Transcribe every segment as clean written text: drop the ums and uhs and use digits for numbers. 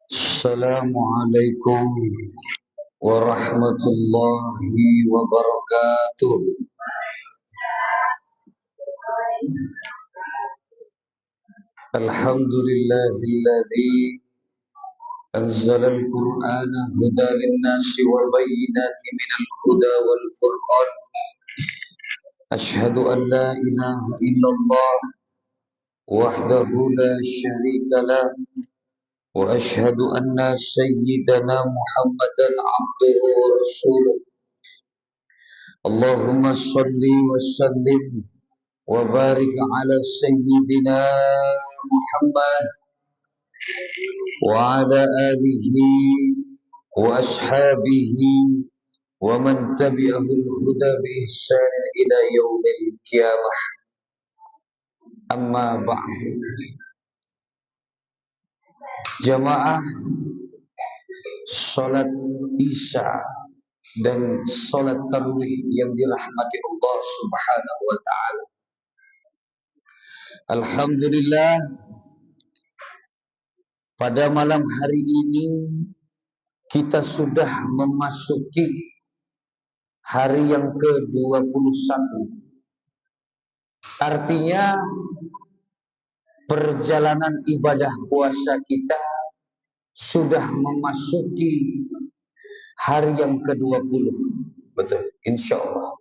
Assalamualaikum warahmatullahi wabarakatuh. Alhamdulillahilladzi anzalal Qur'ana hudan lin-nasi wa bayyinatin minal huda wal furqan. Asyhadu an la ilaha illallah wahdahu la syarika lah wa asyhadu anna sayyidana Muhammadan abduhu wa rasuluh. Allahumma salli wa sallim wa barik ala sayyidina Muhammad wa ala alihi wa ashabihi wa man tabi'ahul huda bi ihsan ila yaumil qiyamah. Amma ba'du. Jamaah salat Isya dan salat tarawih yang dirahmati Allah Subhanahu wa taala. Alhamdulillah, pada malam hari ini kita sudah memasuki hari yang ke-21. Artinya perjalanan ibadah puasa kita sudah memasuki hari yang ke-20. Betul, insya Allah.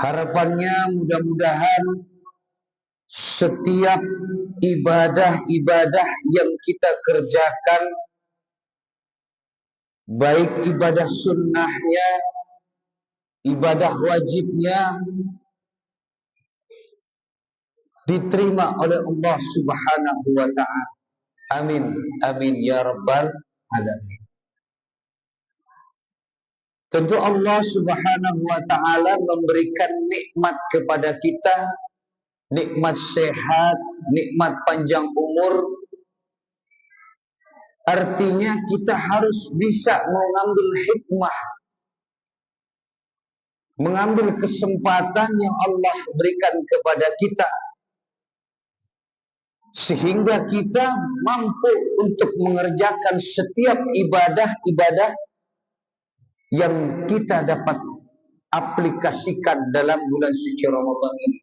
Harapannya mudah-mudahan setiap ibadah-ibadah yang kita kerjakan, baik ibadah sunnahnya, ibadah wajibnya, diterima oleh Allah Subhanahu wa ta'ala. Amin, amin ya rabbal alamin. Tentu Allah Subhanahu wa ta'ala memberikan nikmat kepada kita, nikmat sehat, nikmat panjang umur. Artinya kita harus bisa mengambil hikmah, mengambil kesempatan yang Allah berikan kepada kita, sehingga kita mampu untuk mengerjakan setiap ibadah-ibadah yang kita dapat aplikasikan dalam bulan suci Ramadan ini.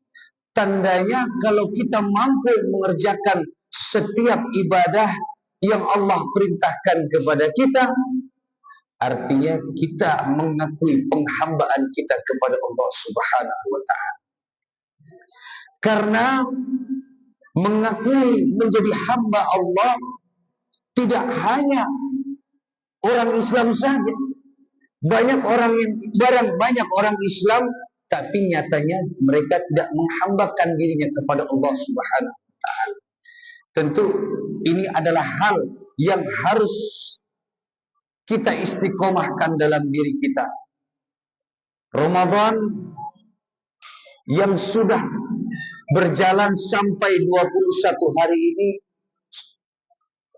Tandanya kalau kita mampu mengerjakan setiap ibadah yang Allah perintahkan kepada kita, artinya kita mengakui penghambaan kita kepada Allah Subhanahu wa ta'ala. Karena mengakui menjadi hamba Allah tidak hanya orang Islam saja. Banyak orang Islam, tapi nyatanya mereka tidak menghambakan dirinya kepada Allah Subhanahu wa ta'ala. Tentu ini adalah hal yang harus kita istiqomahkan dalam diri kita. Ramadan yang sudah berjalan sampai 21 hari ini,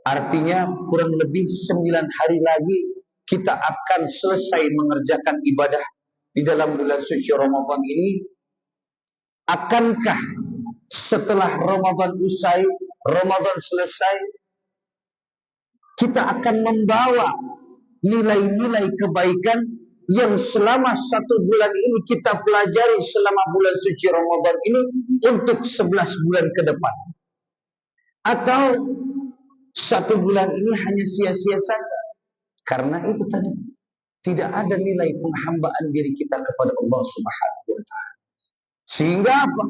artinya kurang lebih 9 hari lagi kita akan selesai mengerjakan ibadah di dalam bulan suci Ramadan ini. Akankah setelah Ramadan usai, Ramadan selesai, kita akan membawa nilai-nilai kebaikan yang selama 1 bulan ini kita pelajari selama bulan suci Ramadan ini untuk 11 bulan ke depan? Atau 1 bulan ini hanya sia-sia saja? Karena itu tadi, tidak ada nilai penghambaan diri kita kepada Allah Subhanahu wa ta'ala. Sehingga apa?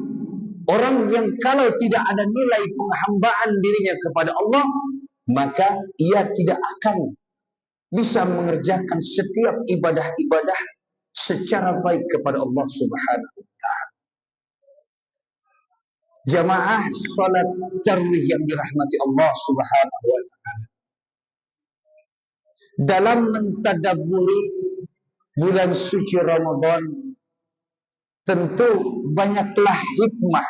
Orang yang kalau tidak ada nilai penghambaan dirinya kepada Allah, maka ia tidak akan bisa mengerjakan setiap ibadah-ibadah secara baik kepada Allah Subhanahu wa ta'ala. Jamaah salat tarawih yang dirahmati Allah Subhanahu wa ta'ala, dalam mentadabburi bulan suci Ramadan, tentu banyaklah hikmah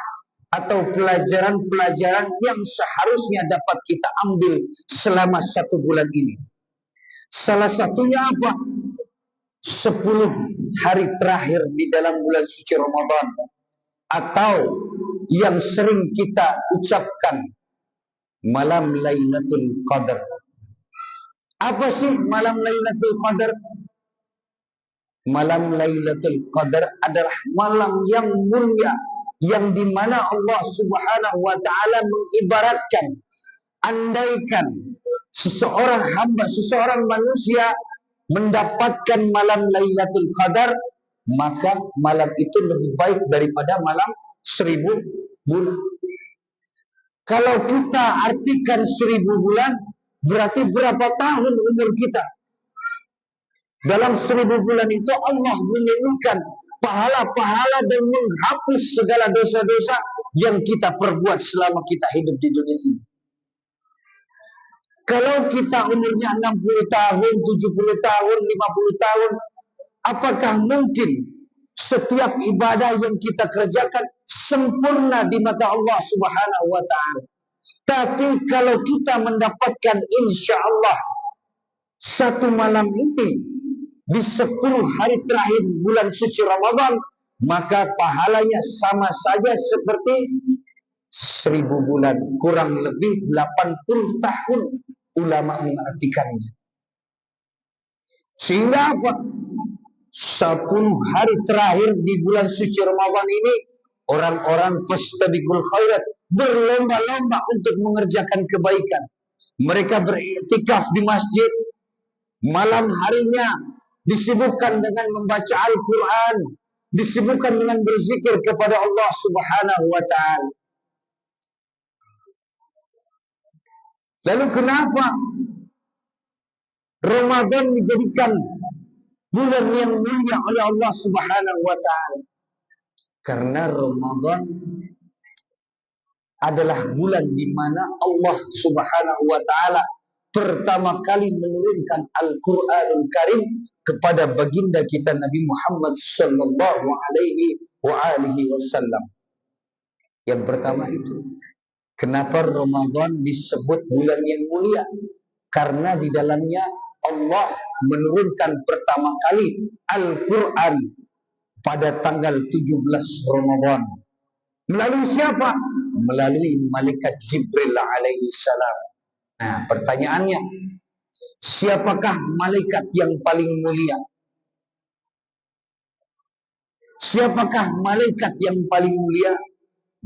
atau pelajaran-pelajaran yang seharusnya dapat kita ambil selama 1 bulan ini. Salah satunya apa? 10 hari terakhir di dalam bulan suci Ramadan, atau yang sering kita ucapkan, malam Lailatul Qadar. Apa sih malam Lailatul Qadar? Malam Lailatul Qadar adalah malam yang mulia, yang dimana Allah Subhanahu wa Ta'ala mengibaratkan, andaikan seseorang hamba, seseorang manusia mendapatkan malam Lailatul Qadar, maka malam itu lebih baik daripada malam 1000 bulan. Kalau kita artikan 1000 bulan, berarti berapa tahun umur kita? Dalam 1000 bulan itu Allah menyanyikan pahala-pahala dan menghapus segala dosa-dosa yang kita perbuat selama kita hidup di dunia ini. Kalau kita umurnya 60 tahun, 70 tahun, 50 tahun, apakah mungkin setiap ibadah yang kita kerjakan sempurna di mata Allah Subhanahu wa Ta'ala? Tapi kalau kita mendapatkan insya Allah satu malam ini di 10 hari terakhir bulan suci Ramadan, maka pahalanya sama saja seperti 1000 bulan, kurang lebih 80 tahun ulama mengartikannya. Sehingga apa? 10 hari terakhir di bulan suci Ramadan ini, orang-orang fastabiqul khairat, berlomba-lomba untuk mengerjakan kebaikan. Mereka beriktikaf di masjid, malam harinya disibukkan dengan membaca Al-Quran, disibukkan dengan berzikir kepada Allah Subhanahu wa Ta'ala. Lalu kenapa Ramadan dijadikan bulan yang mulia oleh Allah Subhanahu wa Ta'ala? Karena Ramadan adalah bulan di mana Allah Subhanahu wa Ta'ala pertama kali menurunkan Al-Quranul Karim kepada baginda kita Nabi Muhammad sallallahu alaihi wasallam. Yang pertama itu, kenapa Ramadan disebut bulan yang mulia? Karena di dalamnya Allah menurunkan pertama kali Al-Quran pada tanggal 17 Ramadan. Melalui siapa? Melalui malaikat Jibril alaihi salam. Nah, pertanyaannya, siapakah malaikat yang paling mulia? Siapakah malaikat yang paling mulia?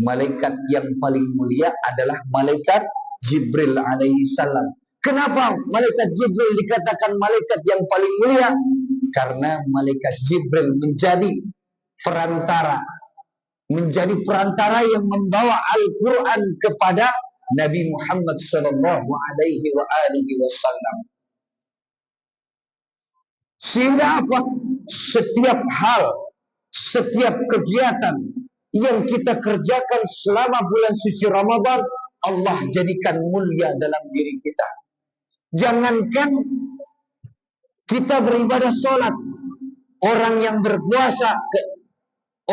Malaikat yang paling mulia adalah malaikat Jibril alaihi salam. Kenapa malaikat Jibril dikatakan malaikat yang paling mulia? Karena malaikat Jibril menjadi perantara yang membawa Al-Quran kepada Nabi Muhammad sallallahu alaihi wasallam. Sehingga apa? Setiap hal, setiap kegiatan yang kita kerjakan selama bulan suci Ramadan, Allah jadikan mulia dalam diri kita. Jangankan kita beribadah sholat, orang yang berpuasa,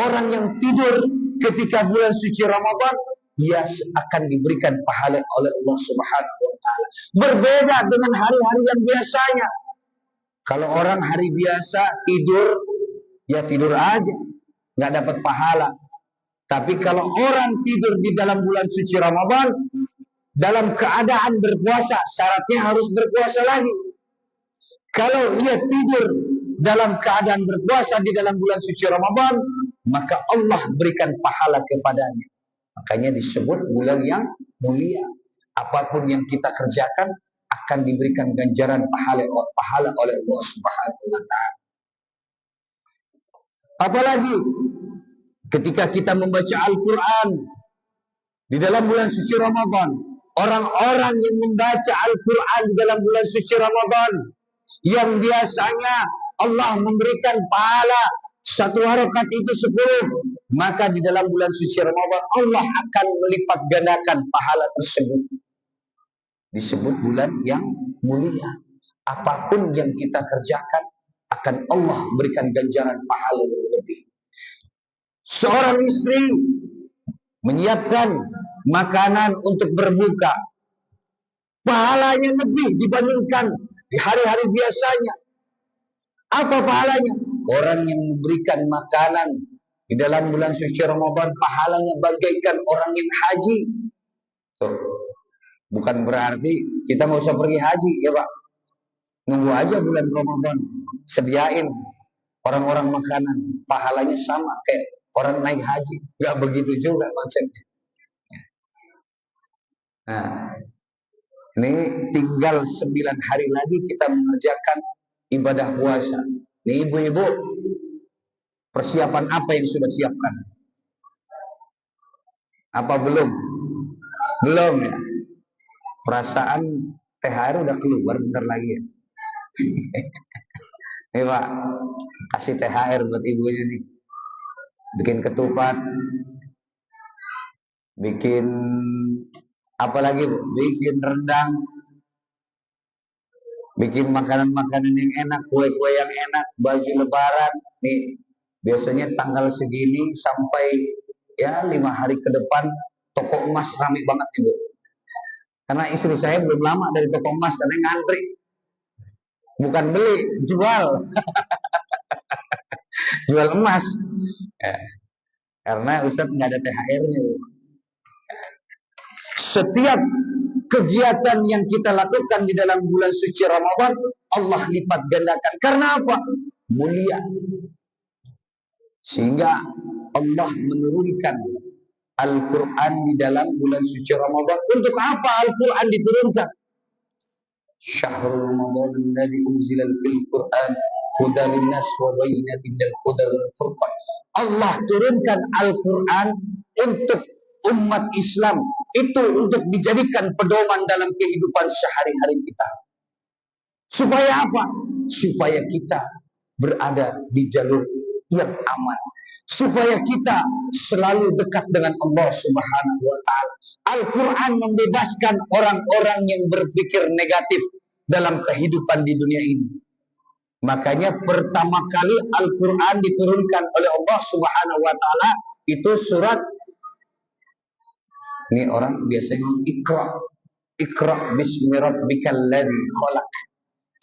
orang yang tidur ketika bulan suci Ramadan, ia akan diberikan pahala oleh Allah Subhanahu wa Ta'ala. Berbeda dengan hari-hari yang biasanya. Kalau orang hari biasa tidur, ya tidur aja, nggak dapat pahala. Tapi kalau orang tidur di dalam bulan suci Ramadan, dalam keadaan berpuasa, syaratnya harus berpuasa lagi. Kalau ia tidur dalam keadaan berpuasa di dalam bulan suci Ramadan, maka Allah berikan pahala kepadanya. Makanya disebut bulan yang mulia. Apapun yang kita kerjakan akan diberikan ganjaran pahala oleh Allah Subhanahu wa Ta'ala. Apalagi ketika kita membaca Al-Quran di dalam bulan suci Ramadan, orang-orang yang membaca Al-Quran di dalam bulan suci Ramadan, yang biasanya Allah memberikan pahala satu harakat itu 10, maka di dalam bulan suci Ramadan Allah akan melipat gandakan pahala tersebut. Disebut bulan yang mulia. Apapun yang kita kerjakan akan Allah berikan ganjaran pahala yang lebih. Seorang istri menyiapkan makanan untuk berbuka, pahalanya lebih dibandingkan di hari-hari biasanya. Apa pahalanya? Orang yang memberikan makanan Di dalam bulan suci Ramadan pahalanya bagaikan orang yang haji. Tuh, bukan berarti kita nggak usah pergi haji ya Pak. Nunggu aja bulan Ramadan, sediain orang-orang makanan, pahalanya sama kayak orang naik haji. Nggak begitu juga konsepnya. Nah, ini tinggal 9 hari lagi kita mengerjakan ibadah puasa. Nih ibu-ibu, persiapan apa yang sudah siapkan? Apa belum? Belum ya. Perasaan THR udah keluar bentar lagi ya. Nih Pak, kasih THR buat ibunya nih. Bikin ketupat, bikin apa lagi Bu? Bikin rendang, bikin makanan-makanan yang enak, kue-kue yang enak, baju lebaran. Nih, biasanya tanggal segini sampai ya 5 hari ke depan toko emas ramai banget nih Bu. Karena istri saya belum lama dari toko emas karena ngantri. Bukan beli, jual. Jual emas. Ya, karena Ustadz nggak ada THR-nya. Setiap kegiatan yang kita lakukan di dalam bulan suci Ramadan, Allah lipat gandakan. Karena apa? Mulia. Sehingga Allah menurunkan Al-Quran di dalam bulan suci Ramadan. Untuk apa Al-Quran diturunkan? Syahrul Ramadan alladzi unzila fil Qur'an hudan linnas wa bayyinatin minal huda wal furqan. Allah turunkan Al-Quran untuk umat Islam, itu untuk dijadikan pedoman dalam kehidupan sehari-hari kita. Supaya apa? Supaya kita berada di jalur yang aman. Supaya kita selalu dekat dengan Allah Subhanahu wa Ta'ala. Al-Quran membebaskan orang-orang yang berpikir negatif dalam kehidupan di dunia ini. Makanya pertama kali Al-Quran diturunkan oleh Allah Subhanahu wa Ta'ala itu surat. Ini orang biasanya Iqra bismi rabbikal ladzi khalaq.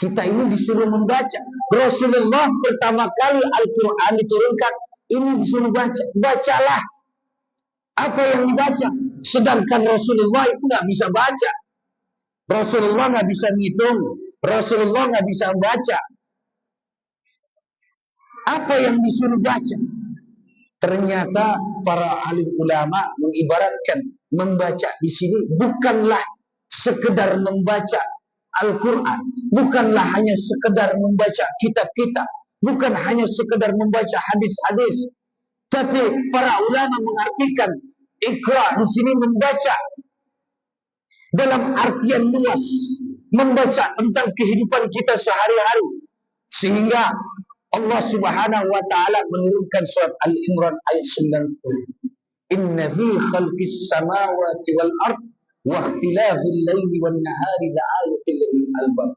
Kita ini disuruh membaca. Rasulullah pertama kali Al-Quran diturunkan, ini disuruh baca. Bacalah. Apa yang dibaca? Sedangkan Rasulullah itu nggak bisa baca. Rasulullah nggak bisa ngitung. Rasulullah nggak bisa baca. Apa yang disuruh baca? Ternyata para alim ulama mengibaratkan membaca di sini bukanlah sekedar membaca Al-Quran, bukanlah hanya sekedar membaca kitab-kitab, bukan hanya sekedar membaca hadis-hadis, tapi para ulama mengartikan Iqra di sini membaca dalam artian luas, membaca tentang kehidupan kita sehari-hari, sehingga Allah Subhanahu wa Ta'ala menurunkan surat Al-Imran ayat 90. Inna fi khalqis samawati wal ard wa ikhtilafil laili wan nahari la'ayatil lil albab.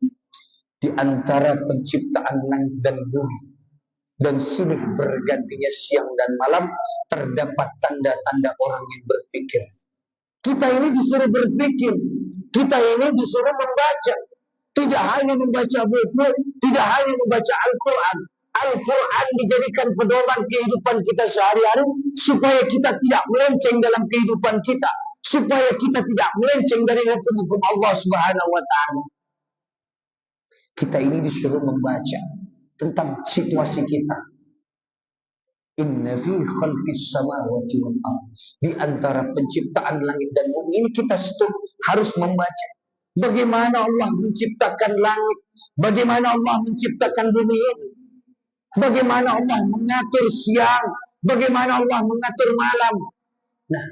Di antara penciptaan langit dan bumi dan silih bergantinya siang dan malam terdapat tanda-tanda orang yang berpikir. Kita ini disuruh berpikir, kita ini disuruh membaca. Tidak hanya membaca buku, tidak hanya membaca Al-Quran. Al-Quran dijadikan pedoman kehidupan kita sehari-hari supaya kita tidak melenceng dalam kehidupan kita, supaya kita tidak melenceng dari hukum-hukum Allah Subhanahu wa Ta'ala. Kita ini disuruh membaca tentang situasi kita. Inna fi khalqis samawati wal ard. Di antara penciptaan langit dan bumi ini kita harus membaca bagaimana Allah menciptakan langit, bagaimana Allah menciptakan bumi ini. Bagaimana Allah mengatur siang, bagaimana Allah mengatur malam. Nah,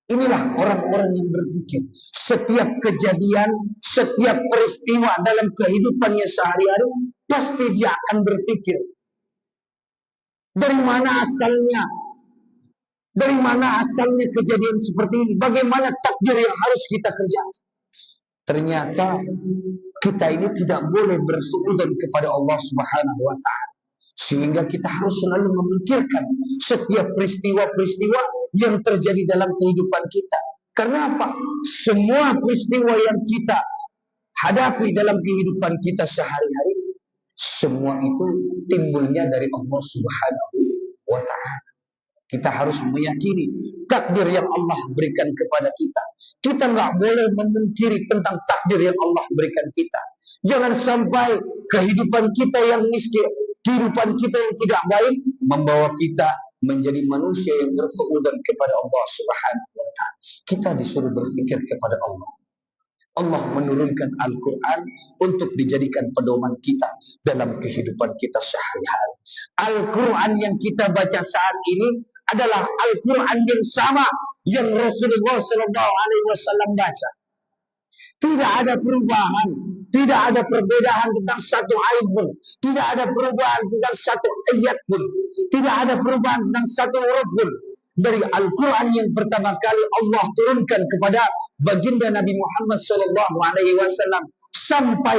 inilah orang-orang yang berpikir. Setiap kejadian, setiap peristiwa dalam kehidupannya sehari-hari, pasti dia akan berpikir. Dari mana asalnya? Dari mana asalnya kejadian seperti ini? Bagaimana takdir yang harus kita kerjakan? Ternyata kita ini tidak boleh bersuudzon kepada Allah Subhanahu wa Ta'ala. Sehingga kita harus selalu memikirkan setiap peristiwa-peristiwa yang terjadi dalam kehidupan kita. Karena apa? Semua peristiwa yang kita hadapi dalam kehidupan kita sehari-hari, semua itu timbulnya dari Allah Subhanahu wa Ta'ala. Kita harus meyakini takdir yang Allah berikan kepada kita. Kita nggak boleh memungkiri tentang takdir yang Allah berikan kita. Jangan sampai kehidupan kita yang miskin, kehidupan kita yang tidak baik, membawa kita menjadi manusia yang berkeudang kepada Allah Subhanahu wa Ta'ala. Kita disuruh berpikir kepada Allah. Allah menurunkan Al-Quran untuk dijadikan pedoman kita dalam kehidupan kita sehari-hari. Al-Quran yang kita baca saat ini adalah Al-Quran yang sama yang Rasulullah SAW baca. Tidak ada perubahan, tidak ada perbedaan tentang satu ayat pun, tidak ada perubahan tentang satu ayat pun, tidak ada perubahan tentang satu huruf pun dari Al-Quran yang pertama kali Allah turunkan kepada baginda Nabi Muhammad SAW sampai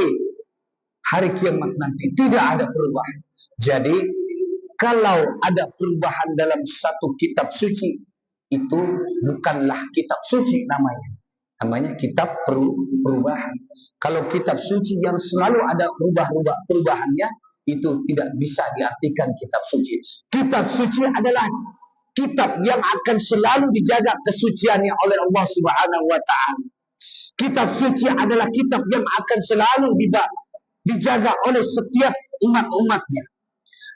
hari kiamat nanti. Tidak ada perubahan. Jadi kalau ada perubahan dalam satu kitab suci, itu bukanlah kitab suci namanya. Namanya kitab perubahan. Kalau kitab suci yang selalu ada perubahannya, itu tidak bisa diartikan kitab suci. Kitab suci adalah kitab yang akan selalu dijaga kesuciannya oleh Allah Subhanahu wa Ta'ala. Kitab suci adalah kitab yang akan selalu dijaga oleh setiap umat-umatnya.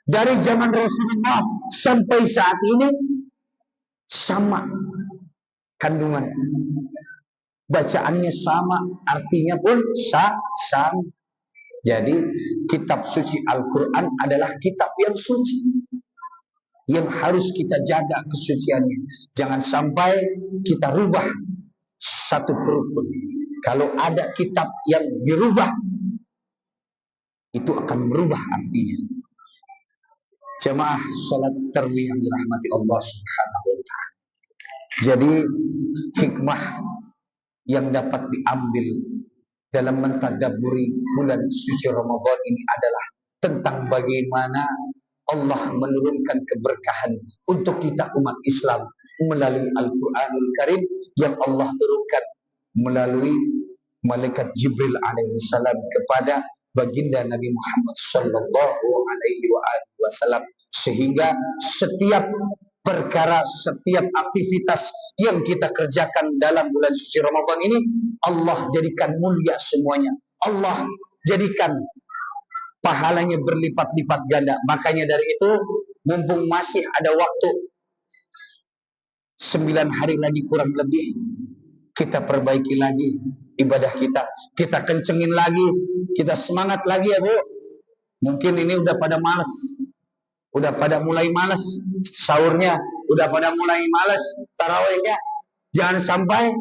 Dari zaman Rasulullah sampai saat ini sama kandungan. Bacaannya sama, artinya pun sama. Jadi kitab suci Al-Quran adalah kitab yang suci, yang harus kita jaga kesuciannya. Jangan sampai kita rubah satu huruf pun. Kalau ada kitab yang dirubah, itu akan merubah artinya. Jamaah salat tarawih yang dirahmati Allah Subhanahu wa Ta'ala. Jadi hikmah yang dapat diambil dalam mentadabburi bulan suci Ramadan ini adalah tentang bagaimana Allah menurunkan keberkahan untuk kita umat Islam melalui Al-Quranul Karim yang Allah turunkan melalui malaikat Jibril alaihissalam kepada baginda Nabi Muhammad sallallahu alaihi wasallam, sehingga setiap perkara, setiap aktivitas yang kita kerjakan dalam bulan suci Ramadan ini Allah jadikan mulia semuanya. Allah jadikan pahalanya berlipat-lipat ganda. Makanya dari itu, mumpung masih ada waktu 9 hari lagi kurang lebih, kita perbaiki lagi ibadah kita. Kita kencengin lagi, kita semangat lagi ya Bu. Mungkin ini udah pada malas, udah pada mulai malas sahurnya, udah pada mulai malas tarawihnya. Jangan sampai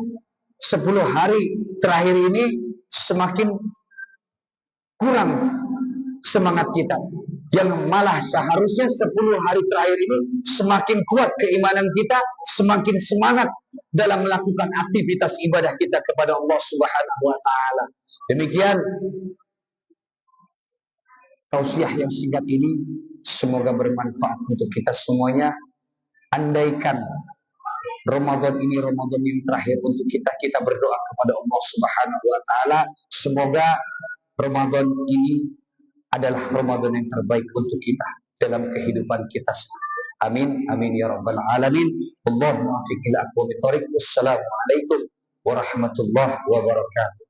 10 hari terakhir ini semakin kurang semangat kita. Yang malah seharusnya 10 hari terakhir ini semakin kuat keimanan kita, semakin semangat dalam melakukan aktivitas ibadah kita kepada Allah Subhanahu wa Ta'ala. Demikian tausiah yang singkat ini, semoga bermanfaat untuk kita semuanya. Andaikan Ramadan ini Ramadan yang terakhir untuk kita, kita berdoa kepada Allah Subhanahu wa Ta'ala, semoga Ramadan ini adalah Ramadan yang terbaik untuk kita dalam kehidupan kita. Amin, amin ya rabbal alamin. Allahumma afiq ila aqwamit thoriq. Wassalamualaikum warahmatullahi wabarakatuh.